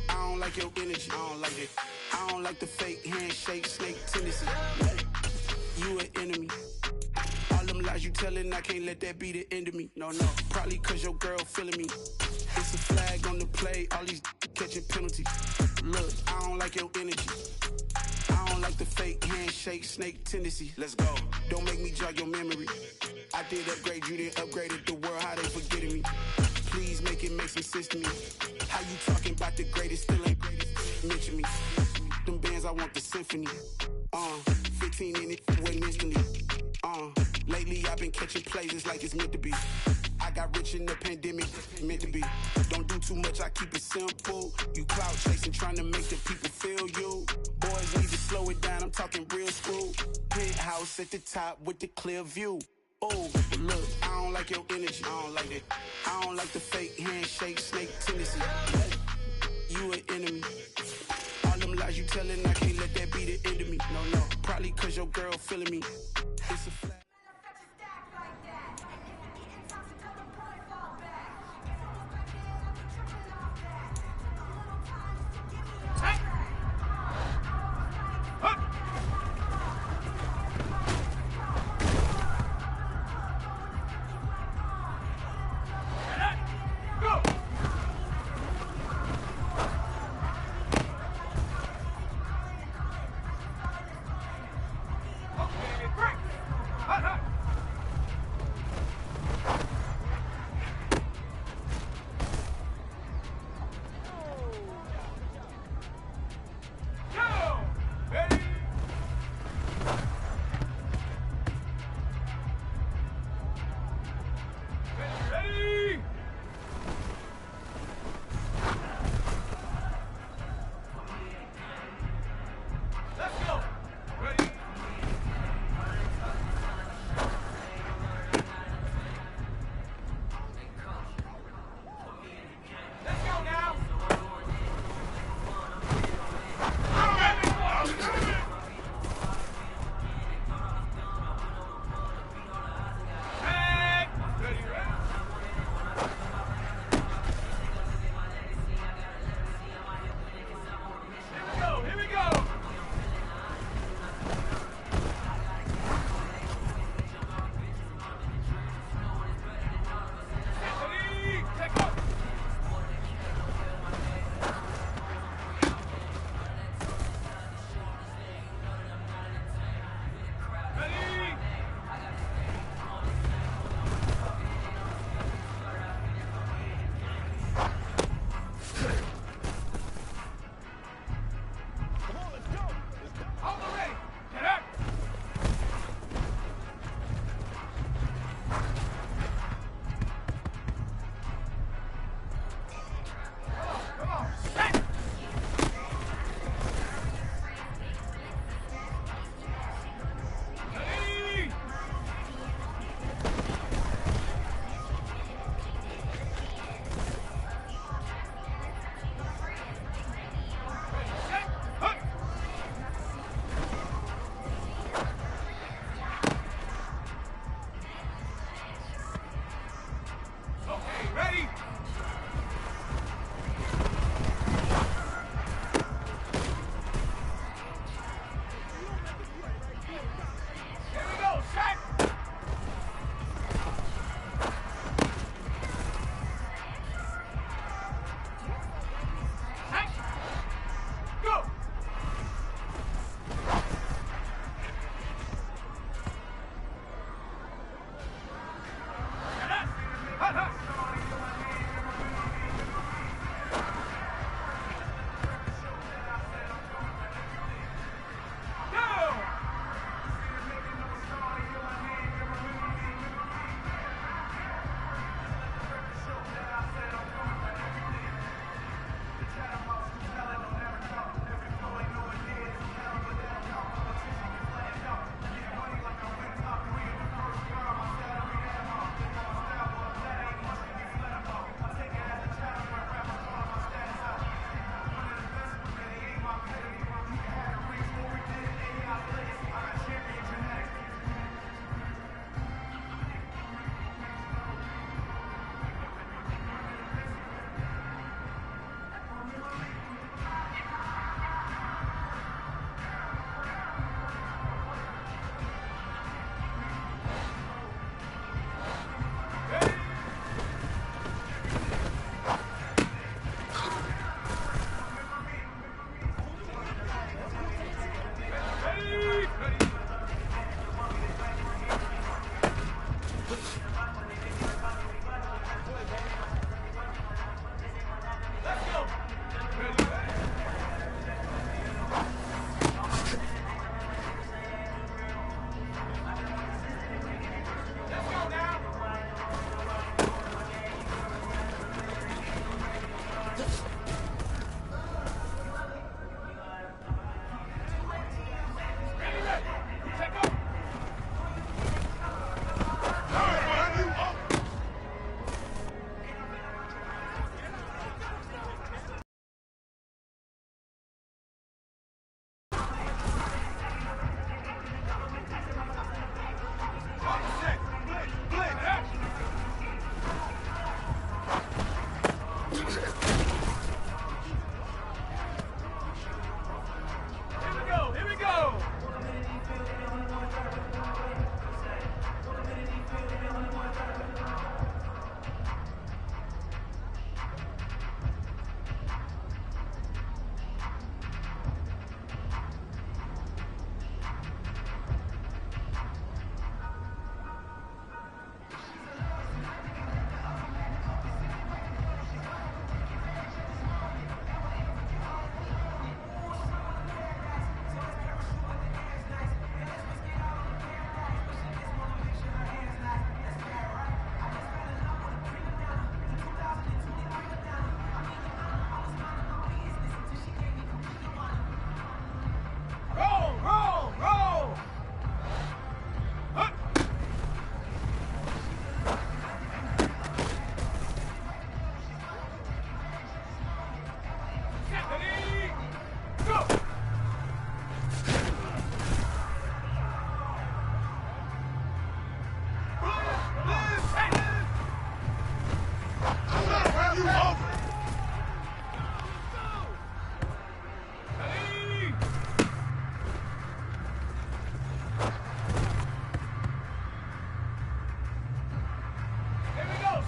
I don't like your energy, I don't like it. I don't like the fake handshake, snake tendency. You an enemy. All them lies you telling, I can't let that be the end of me. No, no, probably cause your girl feeling me. It's a flag on the play, all these catching penalties. Look, I don't like your energy. I don't like the fake handshake, snake tendency. Let's go. Don't make me jog your memory. I did upgrade, you didn't upgrade it. The world, how they forgetting me. Please make it make some sense to me. How you talking about the greatest, still ain't greatest? Mention me. Them bands, I want the symphony. 15 in it, went instantly. Lately I've been catching plays, it's like it's meant to be. I got rich in the pandemic, meant to be. Don't do too much, I keep it simple. You clout chasing, trying to make the people feel you. Boys need to slow it down, I'm talking real school. Penthouse at the top with the clear view. Oh, look, I don't like your energy, I don't like it. I don't like the fake handshake, snake tendency. You an enemy. All them lies you telling, I can't let that be the end of me. No, no, probably cause your girl feeling me. It's a flag. Hey!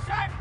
set.